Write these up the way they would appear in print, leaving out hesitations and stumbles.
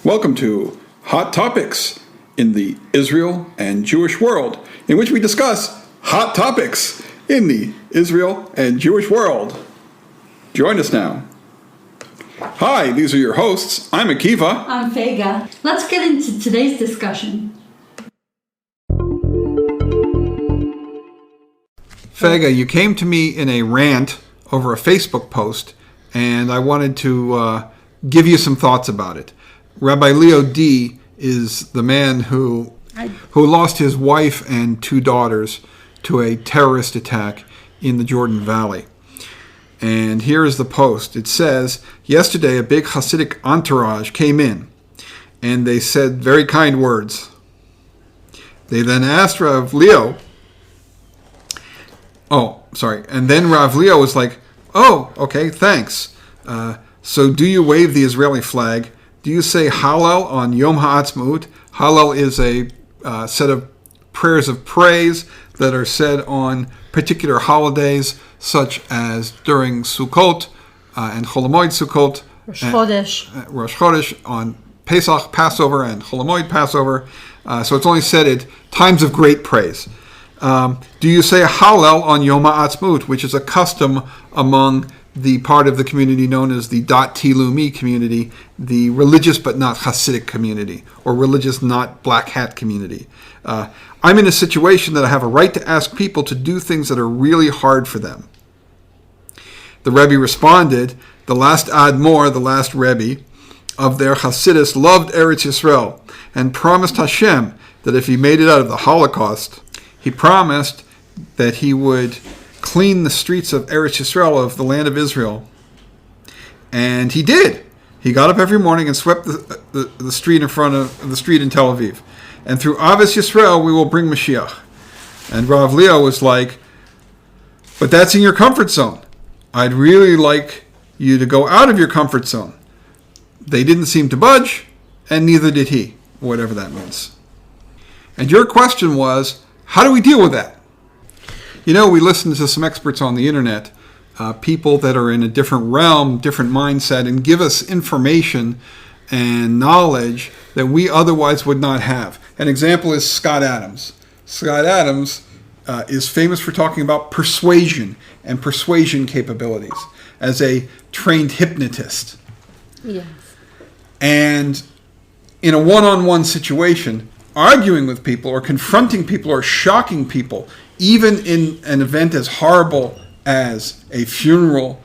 Welcome to Hot Topics in the Israel and Jewish world, in which we discuss hot topics in the Israel and Jewish world. Join us now. Hi, these are your hosts. I'm Akiva. I'm Fega. Let's get into today's discussion. Fega, you came to me in a rant over a Facebook post, and I wanted to give you some thoughts about it. Rabbi Leo D. is the man who lost his wife and two daughters to a terrorist attack in the Jordan Valley. And here is the post. It says, yesterday a big Hassidic entourage came in, and they said very kind words. They then asked Rav Leo, and then Rav Leo was like, oh, okay, thanks. So do you wave the Israeli flag? Do you say Hallel on Yom HaAtzmaut? Hallel is a set of prayers of praise that are said on particular holidays, such as during Sukkot and Chol Hamoed Sukkot, Rosh Chodesh, on Pesach, Passover, and Chol Hamoed Passover. So it's only said at times of great praise. Do you say Hallel on Yom HaAtzmaut, which is a custom among the part of the community known as the dati leumi community, the religious but not Hassidic community, or religious not black hat community? I'm in a situation that I have a right to ask people to do things that are really hard for them. The Rebbe responded, the last Admor, the last Rebbe of their Hasidus, loved Eretz Yisrael and promised Hashem that if he made it out of the Holocaust, he promised that he would clean the streets of Eretz Yisrael, of the land of Israel. And he did. He got up every morning and swept the street in front of the street in Tel Aviv. And through Avos Yisrael, we will bring Mashiach. And Rav Leo was like, but that's in your comfort zone. I'd really like you to go out of your comfort zone. They didn't seem to budge, and neither did he, whatever that means. And your question was, how do we deal with that? You know, we listen to some experts on the internet, people that are in a different realm, different mindset, and give us information and knowledge that we otherwise would not have. An example is Scott Adams. Scott Adams is famous for talking about persuasion and persuasion capabilities as a trained hypnotist. Yes. And in a one-on-one situation, arguing with people or confronting people or shocking people, even in an event as horrible as a funeral,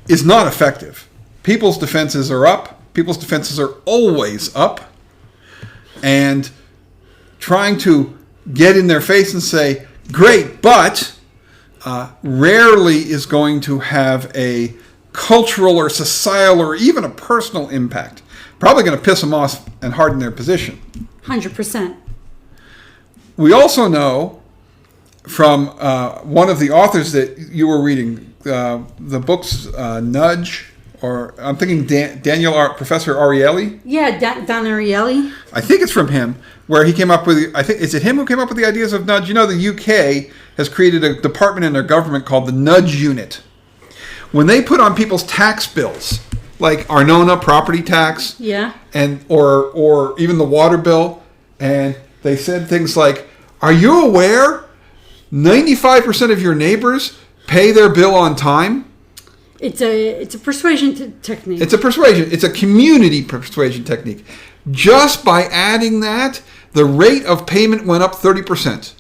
is not effective. People's defenses are up. People's defenses are always up. And trying to get in their face and say, great, but rarely is going to have a cultural or societal or even a personal impact. Probably going to piss them off and harden their position. 100%. We also know from one of the authors that you were reading, the book's Nudge, or I'm thinking Professor Ariely? Yeah, Dan Ariely. I think it's from him, where he came up with, is it him who came up with the ideas of Nudge? You know, the UK has created a department in their government called the Nudge Unit. When they put on people's tax bills, like Arnona property tax, yeah, and or even the water bill, and they said things like, are you aware 95% of your neighbors pay their bill on time? It's a persuasion technique. It's a community persuasion technique. Just by adding that, the rate of payment went up 30%.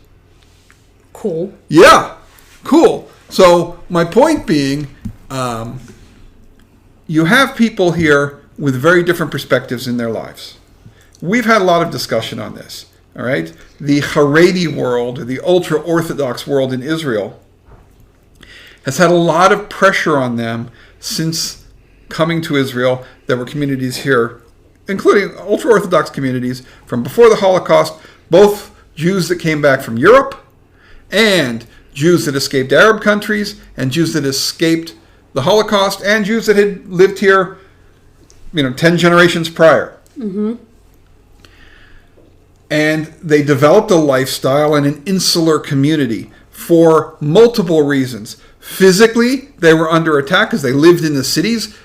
Cool. Yeah, cool. So my point being, you have people here with very different perspectives in their lives. We've had a lot of discussion on this, all right? The charedi world, the ultra-orthodox world in Israel, has had a lot of pressure on them since coming to Israel. There were communities here, including ultra-orthodox communities from before the Holocaust, both Jews that came back from Europe and Jews that escaped Arab countries and Jews that escaped the Holocaust and Jews that had lived here, 10 generations prior. Mm-hmm. And they developed a lifestyle and an insular community for multiple reasons. Physically, they were under attack because they lived in the cities.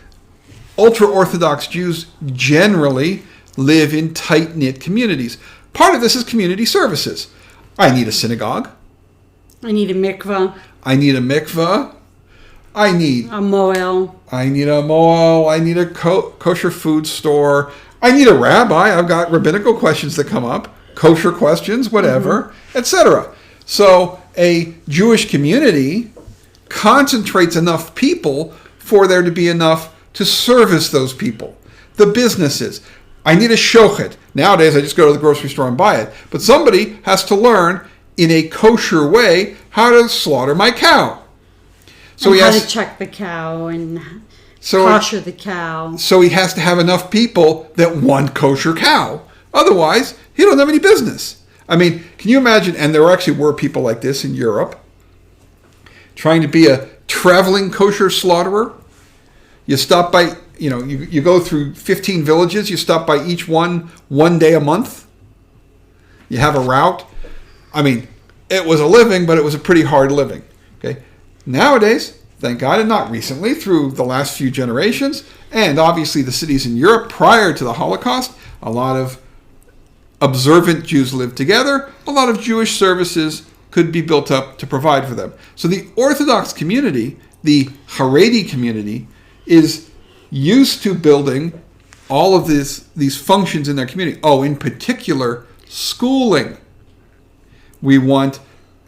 ultra-orthodox Jews generally live in tight-knit communities. Part of this is community services. I need a synagogue. I need a mikvah. I need a mikvah. I need a moel. I need a moel. I need a kosher food store. I need a rabbi. I've got rabbinical questions that come up, kosher questions, whatever, etc. So a Jewish community concentrates enough people for there to be enough to service those people. The businesses. I need a shochet. Nowadays, I just go to the grocery store and buy it. But somebody has to learn in a kosher way how to slaughter my cow. So and how to check the cow and kosher the cow. So he has to have enough people that want kosher cow. Otherwise, he don't have any business. I mean, can you imagine, and there actually were people like this in Europe, trying to be a traveling kosher slaughterer. You stop by, you go through 15 villages, you stop by each one day a month. You have a route. I mean, it was a living, but it was a pretty hard living. Okay. Nowadays, thank God, and not recently, through the last few generations, and obviously the cities in Europe prior to the Holocaust, a lot of observant Jews lived together. A lot of Jewish services could be built up to provide for them. So the Orthodox community, the Charedi community, is used to building all of these functions in their community. Oh, in particular, schooling. We want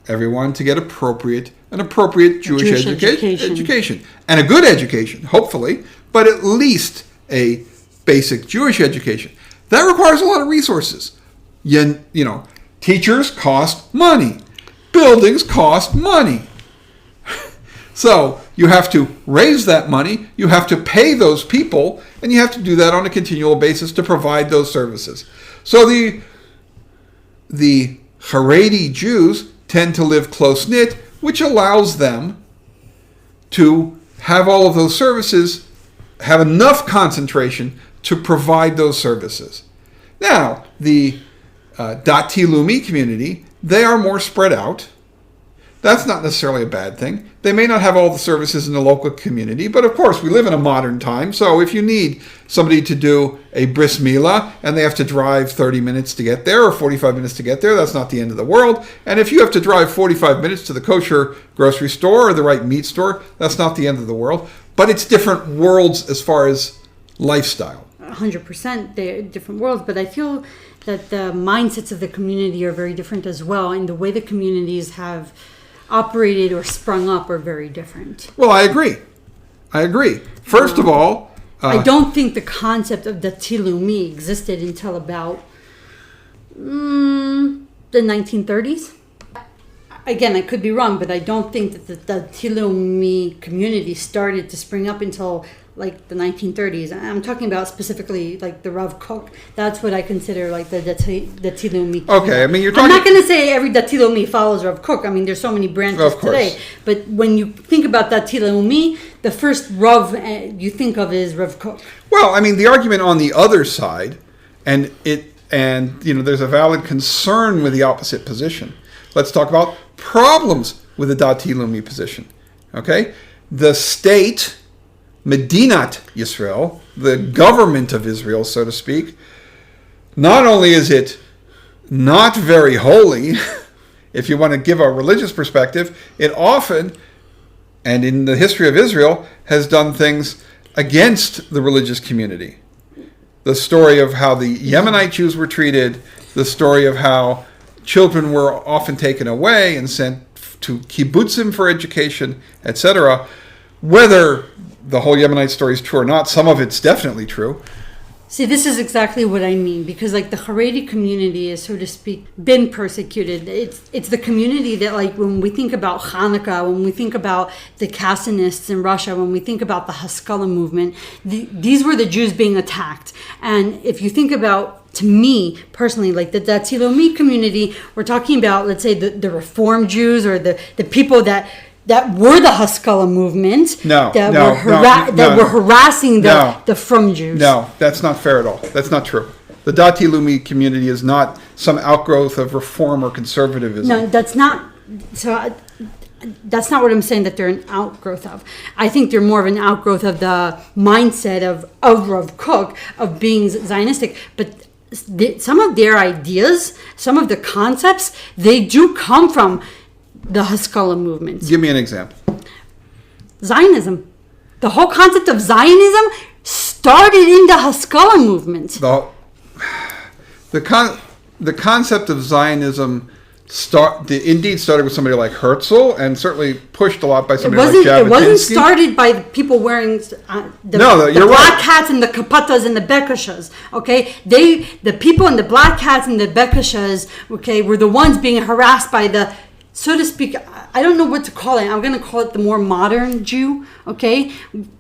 everyone to get an appropriate Jewish education. And a good education, hopefully, but at least a basic Jewish education. That requires a lot of resources. Teachers cost money. Buildings cost money. So you have to raise that money, you have to pay those people, and you have to do that on a continual basis to provide those services. So the Haredi Jews tend to live close-knit, which allows them to have all of those services, have enough concentration to provide those services. Now, the dati leumi community, they are more spread out. That's not necessarily a bad thing. They may not have all the services in the local community, but of course we live in a modern time, so if you need somebody to do a bris milah and they have to drive 30 minutes to get there or 45 minutes to get there, that's not the end of the world. And if you have to drive 45 minutes to the kosher grocery store or the right meat store, that's not the end of the world. But it's different worlds as far as lifestyle. 100%, they're different worlds, but I feel that the mindsets of the community are very different as well, and the way the communities have operated or sprung up are very different. Well, I agree. First of all, I don't think the concept of dati leumi existed until about the 1930s. Again, I could be wrong, but I don't think that the dati leumi community started to spring up until like the 1930s. I'm talking about specifically like the Rav Kook. That's what I consider like the dati leumi. Okay, I mean you're talking. I'm not going to say every dati leumi follows Rav Kook. I mean there's so many branches today. But when you think about dati leumi, the first Rav you think of is Rav Kook. Well, I mean the argument on the other side, and there's a valid concern with the opposite position. Let's talk about problems with the dati leumi position. Okay, the state. Medinat Yisrael, the government of Israel, so to speak, not only is it not very holy, if you want to give a religious perspective, it often, and in the history of Israel, has done things against the religious community. The story of how the Yemenite Jews were treated, the story of how children were often taken away and sent to kibbutzim for education, etc. Whether the whole Yemenite story is true or not, some of it's definitely true. See, this is exactly what I mean, because like the Haredi community is, so to speak, been persecuted. It's the community that, like, when we think about Hanukkah, when we think about the Chassidics in Russia, when we think about the Haskalah movement, these were the Jews being attacked. And if you think about, to me personally, like the dati leumi community, we're talking about, let's say, the Reform Jews or the people that were the Haskalah movement, were harassing the Frum Jews. No, that's not fair at all. That's not true. The dati leumi community is not some outgrowth of reform or conservatism. No, that's not. So That's not what I'm saying that they're an outgrowth of. I think they're more of an outgrowth of the mindset of Rav Kook, of being Zionistic. But some of their ideas, some of the concepts, they do come from the Haskalah movement. Give me an example. Zionism. The whole concept of Zionism started in the Haskalah movement. The concept of Zionism indeed started with somebody like Herzl, and certainly pushed a lot by somebody like Jabotinsky. It wasn't started by the people wearing the black hats and the kapatas and the bekashas. Okay, the people in the black hats and the bekashas, okay, were the ones being harassed by the, so to speak, I don't know what to call it. I'm going to call it the more modern Jew, okay,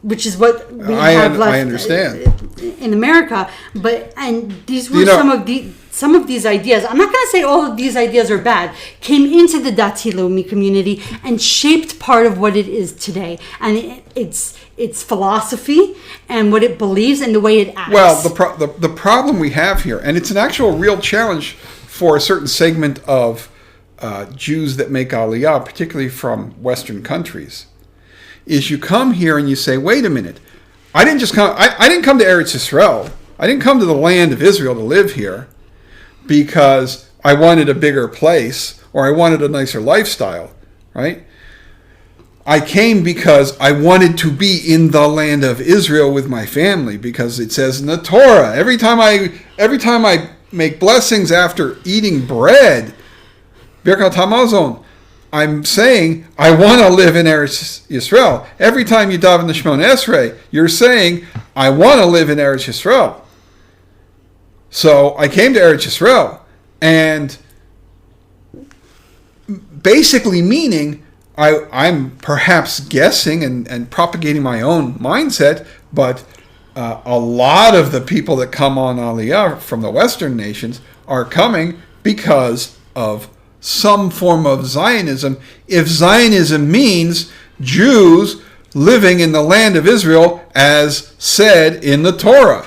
which is what we have left. I understand. In America, and these were some of these ideas. I'm not going to say all of these ideas are bad. Came into the dati leumi community and shaped part of what it is today, and its philosophy and what it believes and the way it acts. Well, the problem we have here, and it's an actual real challenge for a certain segment of Jews that make Aliyah, particularly from Western countries, is you come here and you say, wait a minute, I didn't come to Eretz Yisrael. I didn't come to the land of Israel to live here because I wanted a bigger place or I wanted a nicer lifestyle, right? I came because I wanted to be in the land of Israel with my family, because it says in the Torah, every time I make blessings after eating bread, Birkat HaMazon, I'm saying I want to live in Eretz Yisrael. Every time you daven the Shemona Esrei, you're saying I want to live in Eretz Yisrael. So I came to Eretz Yisrael, and basically meaning I'm perhaps guessing and propagating my own mindset, but a lot of the people that come on Aliyah from the Western nations are coming because of some form of Zionism. If Zionism means Jews living in the land of Israel as said in the Torah.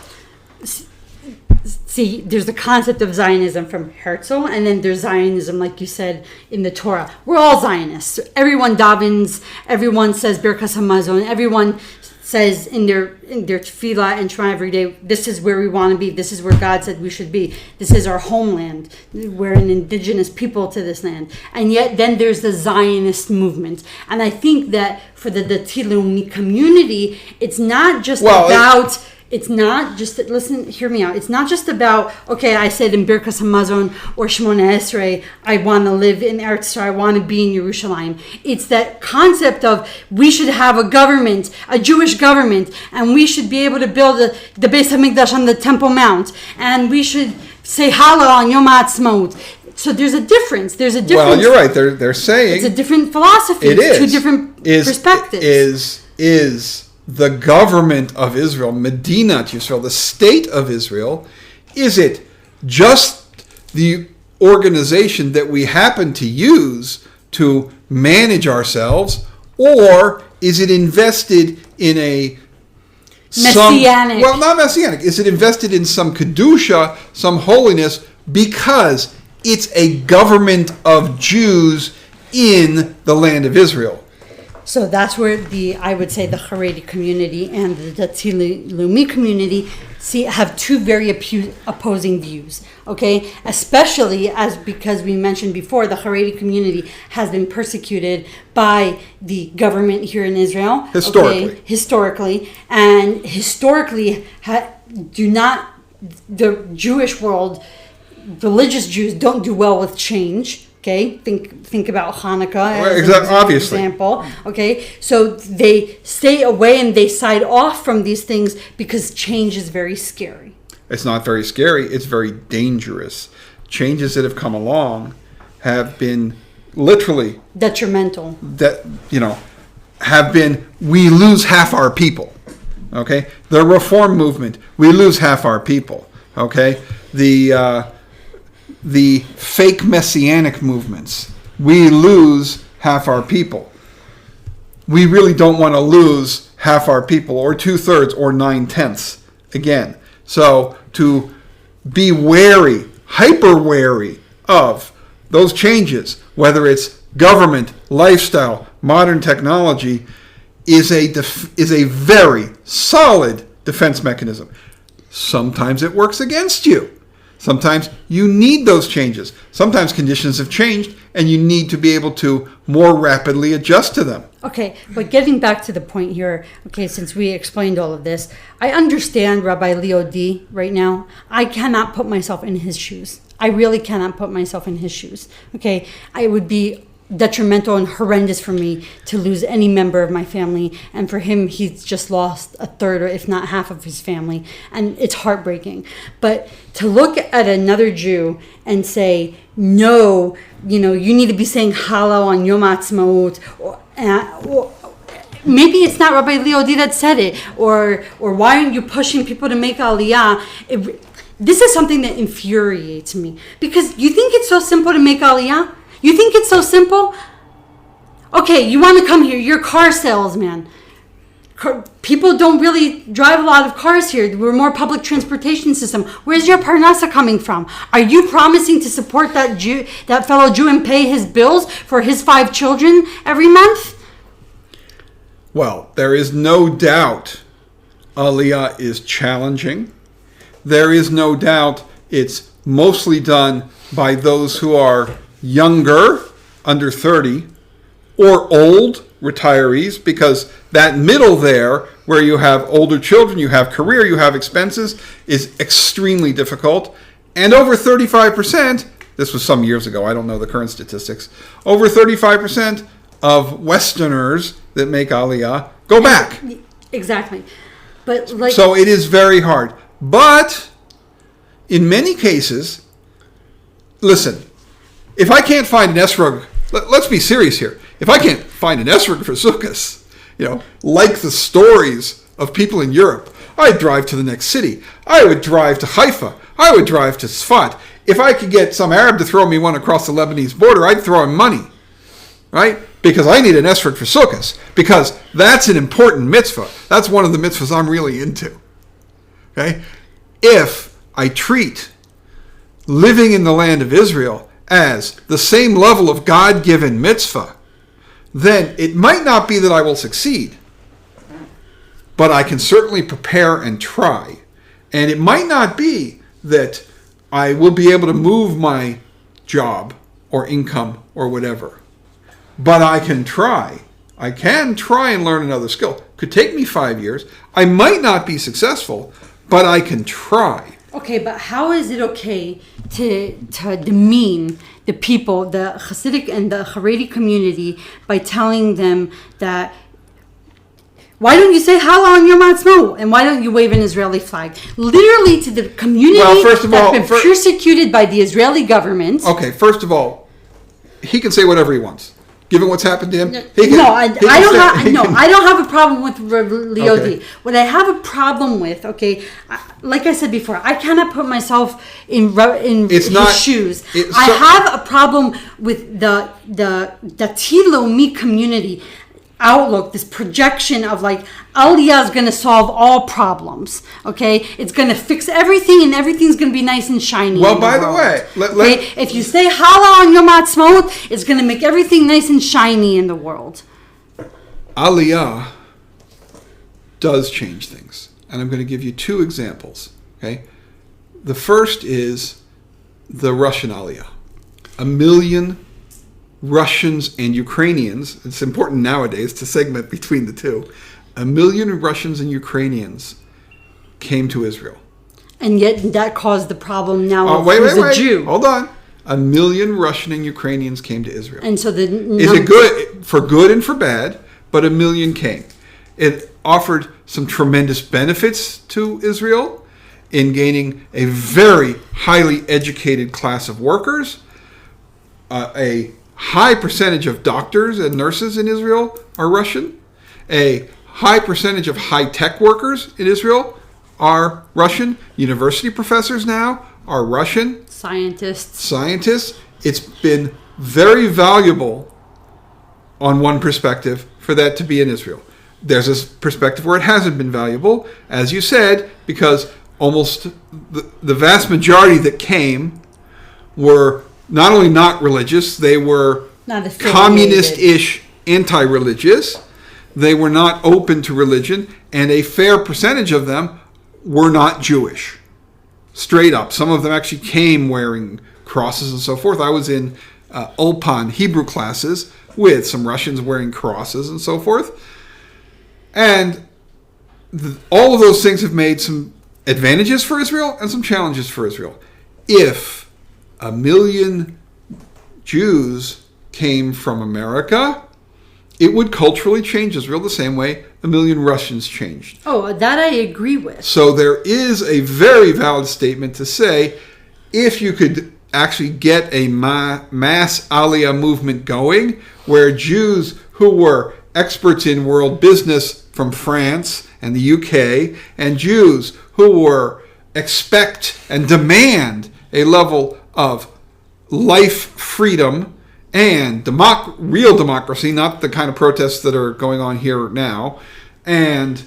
See, there's the concept of Zionism from Herzl, and then there's Zionism, like you said, in the Torah. We're all Zionists. Everyone davens, everyone says Birkas Hamazon, everyone says in their tefillah and shrine every day, this is where we want to be, this is where God said we should be, this is our homeland, we're an indigenous people to this land. And yet then there's the Zionist movement. And I think that for the dati leumi community, it's not just listen, hear me out. It's not just about, okay, I said in Birkas Hamazon or Shemona Esrei, I want to live in Eretz Yisrael, I want to be in Yerushalayim. It's that concept of we should have a government, a Jewish government, and we should be able to build the Beis HaMikdash on the Temple Mount, and we should say Hallel on Yom HaAtzmaut. So there's a difference. Well, you're right. They're saying it's a different philosophy. It is. Two different perspectives. Is the government of Israel, Medinat Yisrael, the state of Israel, is it just the organization that we happen to use to manage ourselves, or is it invested in a messianic? Not messianic. Is it invested in some kedusha, some holiness, because it's a government of Jews in the land of Israel? So that's where I would say the Charedi community and the dati leumi community have two very opposing views. Okay, especially because we mentioned before, the Charedi community has been persecuted by the government here in Israel historically, the Jewish world, religious Jews don't do well with change. Okay, think about Hanukkah as an example. Okay, so they stay away and they side off from these things because change is very scary. It's not very scary. It's very dangerous. Changes that have come along have been literally detrimental. We lose half our people. Okay, the reform movement, we lose half our people. Okay, the fake messianic movements, we lose half our people. We really don't want to lose half our people, or 2/3 or 9/10 again. So to be wary, hyper wary of those changes, whether it's government, lifestyle, modern technology is a very solid defense mechanism. Sometimes it works against you. Sometimes you need those changes. Sometimes conditions have changed and you need to be able to more rapidly adjust to them. Okay, but getting back to the point here, okay, since we explained all of this, I understand Rabbi Leo D right now. I cannot put myself in his shoes. I really cannot put myself in his shoes. Okay, it would be detrimental and horrendous for me to lose any member of my family, and for him, he's just lost a third or if not half of his family, and it's heartbreaking. But to look at another Jew and say, no, you need to be saying Hallel on Yom Ha'atzmaut, or maybe it's not Rabbi Leo D that said it, or why aren't you pushing people to make Aliyah? This is something that infuriates me, because you think it's so simple to make Aliyah? You think it's so simple? Okay, you want to come here. You're a car salesman. People don't really drive a lot of cars here. We're more public transportation system. Where's your parnasa coming from? Are you promising to support that fellow Jew and pay his bills for his 5 children every month? Well, there is no doubt Aliyah is challenging. There is no doubt it's mostly done by those who are younger, under 30, or old retirees, because that middle there, where you have older children, you have career, you have expenses, is extremely difficult. And over 35%, this was some years ago, I don't know the current statistics, over 35% of Westerners that make Aliyah go back. Exactly. But so it is very hard. But in many cases, listen, if I can't find an esrog, let's be serious here. If I can't find an esrog for Sukkos, like the stories of people in Europe, I'd drive to the next city. I would drive to Haifa. I would drive to Sfat. If I could get some Arab to throw me one across the Lebanese border, I'd throw him money, right? Because I need an esrog for Sukkos, because that's an important mitzvah. That's one of the mitzvahs I'm really into, okay? If I treat living in the land of Israel as the same level of God-given mitzvah, then it might not be that I will succeed, but I can certainly prepare and try. And it might not be that I will be able to move my job or income or whatever, but I can try. I can try and learn another skill. Could take me 5 years. I might not be successful, but I can try. Okay, but how is it okay to demean the people, the Hassidic and the charedi community, by telling them that, why don't you say Hallel on Yom Ha'atzmaut, and why don't you wave an Israeli flag? Literally to the community that's been persecuted by the Israeli government. Okay, first of all, he can say whatever he wants. Given what's happened to him, I don't have a problem with Leo D. What I have a problem with, like I said before, I cannot put myself in his shoes. I have a problem with the dati leumi community outlook, this projection of like Aliyah is going to solve all problems. Okay, it's going to fix everything, and everything's going to be nice and shiny. Well, by the way, if you say Hallel on Yom Ha'atzmaut, it's going to make everything nice and shiny in the world. Aliyah does change things, and I'm going to give you 2 examples. Okay, the first is the Russian Aliyah. 1 million Russians and Ukrainians, it's important nowadays to segment between the two, 1 million Russians and Ukrainians came to Israel. And yet that caused the problem now who's a Jew. Hold on. 1 million Russian and Ukrainians came to Israel. And so is it good? For good and for bad, but 1 million came. It offered some tremendous benefits to Israel in gaining a very highly educated class of workers, a high percentage of doctors and nurses in Israel are Russian. A high percentage of high-tech workers in Israel are Russian. University professors now are Russian. Scientists. It's been very valuable on one perspective for that to be in Israel. There's a perspective where it hasn't been valuable, as you said, because almost the vast majority that came were not only not religious, they were Not affiliated. communist-ish, anti-religious. They were not open to religion, and a fair percentage of them were not Jewish. Straight up. Some of them actually came wearing crosses and so forth. I was in Ulpan Hebrew classes with some Russians wearing crosses and so forth. And all of those things have made some advantages for Israel and some challenges for Israel. If 1 million Jews came from America, it would culturally change Israel the same way 1 million Russians changed. Oh, that I agree with. So there is a very valid statement to say, if you could actually get a mass Aliyah movement going, where Jews who were experts in world business from France and the UK, and Jews who were expect and demand a level of life freedom and real democracy, not the kind of protests that are going on here now, and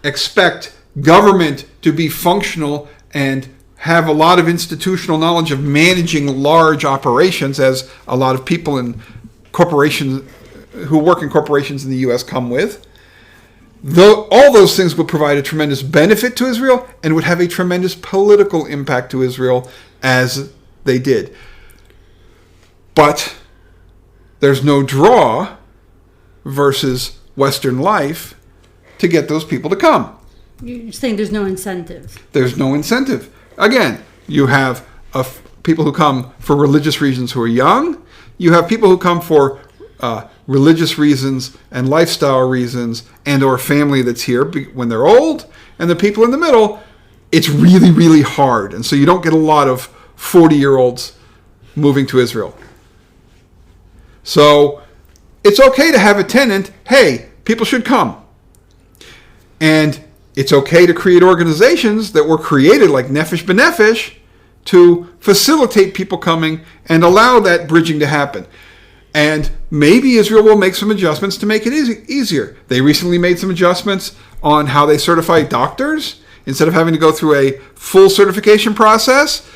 expect government to be functional and have a lot of institutional knowledge of managing large operations, as a lot of people in corporations who work in corporations in the U.S. come with. All those things would provide a tremendous benefit to Israel and would have a tremendous political impact to Israel, as they did. But there's no draw versus Western life to get those people to come. You're saying there's no incentive. There's no incentive. Again, you have people who come for religious reasons who are young. You have people who come for religious reasons and lifestyle reasons and or family that's here when they're old. And the people in the middle, it's really, really hard. And so you don't get a lot of 40-year-olds moving to Israel. So it's okay to have a tenant, hey, people should come. And it's okay to create organizations that were created like Nefesh B'Nefesh to facilitate people coming and allow that bridging to happen. And maybe Israel will make some adjustments to make it easier. They recently made some adjustments on how they certify doctors. Instead of having to go through a full certification process,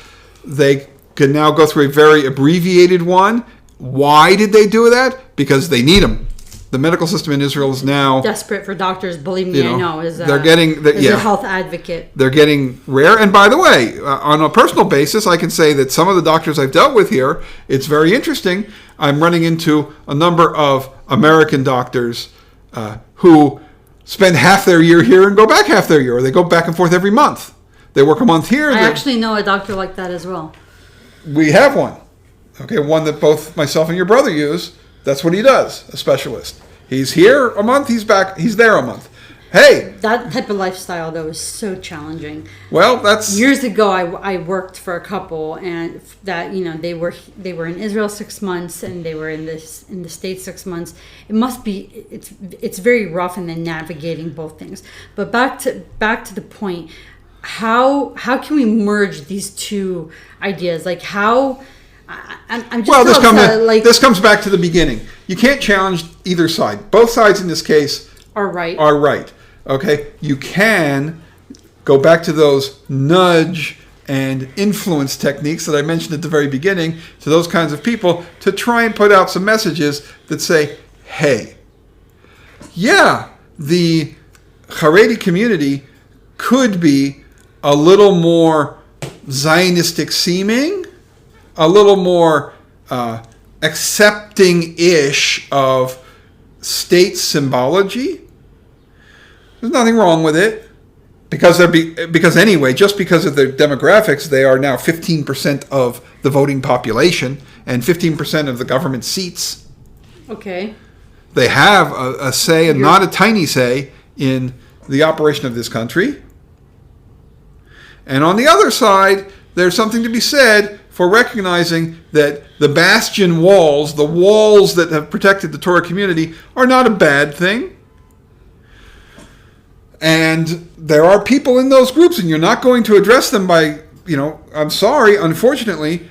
they can now go through a very abbreviated one. Why did they do that? Because they need them. The medical system in Israel is now desperate for doctors. Believe me, I know. As a health advocate, they're getting rare. And by the way, on a personal basis, I can say that some of the doctors I've dealt with here, it's very interesting. I'm running into a number of American doctors who spend half their year here and go back half their year, or they go back and forth every month. They work a month here. I actually know a doctor like that as well. We have one. Okay, one that both myself and your brother use. That's what he does, a specialist. He's here a month, he's back, he's there a month. Hey! That type of lifestyle, though, is so challenging. Well, that's... Years ago, I worked for a couple, and that, they were in Israel 6 months, and they were in the States 6 months. It must be, it's very rough, and then navigating both things. But back to the point, how can we merge these two ideas? Like, how... I'm just this comes back to the beginning. You can't challenge either side. Both sides in this case are right. Okay? You can go back to those nudge and influence techniques that I mentioned at the very beginning to those kinds of people to try and put out some messages that say, hey, yeah, the charedi community could be a little more Zionistic seeming, a little more accepting-ish of state symbology. There's nothing wrong with it. Because anyway, just because of their demographics, they are now 15% of the voting population and 15% of the government seats. Okay. They have a say, and not a tiny say, in the operation of this country. And on the other side, there's something to be said for recognizing that the bastion walls, the walls that have protected the Torah community, are not a bad thing. And there are people in those groups, and you're not going to address them by, I'm sorry, unfortunately,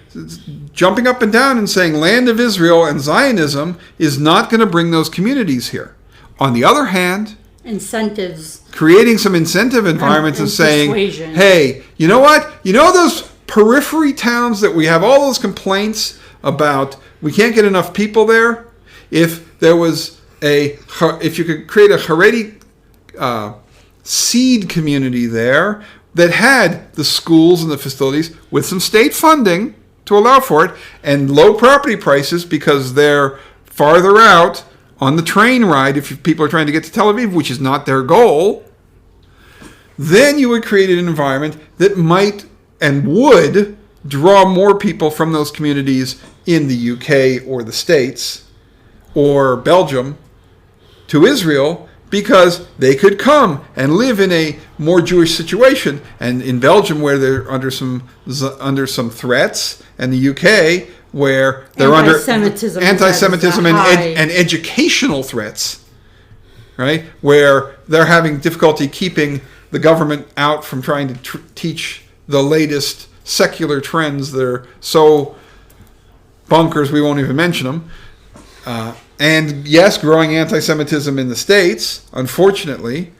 jumping up and down and saying land of Israel and Zionism is not going to bring those communities here. On the other hand, incentives, creating some incentive environments and saying, persuasion. Hey, you know what? You know those periphery towns that we have all those complaints about we can't get enough people there. If you could create a Haredi seed community there that had the schools and the facilities with some state funding to allow for it and low property prices because they're farther out on the train ride if people are trying to get to Tel Aviv, which is not their goal, then you would create an environment that might and would draw more people from those communities in the UK or the States or Belgium to Israel because they could come and live in a more Jewish situation. And in Belgium, where they're under some threats, and the UK, where they're under anti-Semitism and educational threats, right? Where they're having difficulty keeping the government out from trying to teach the latest secular trends that are so bonkers we won't even mention them. And yes, growing anti-Semitism in the States, unfortunately,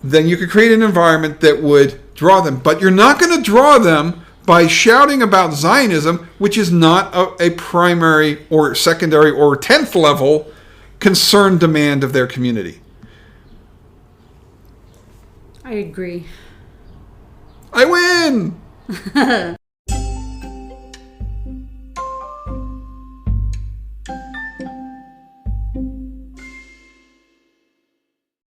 then you could create an environment that would draw them. But you're not going to draw them by shouting about Zionism, which is not a primary or secondary or 10th level concern demand of their community. I agree. I win!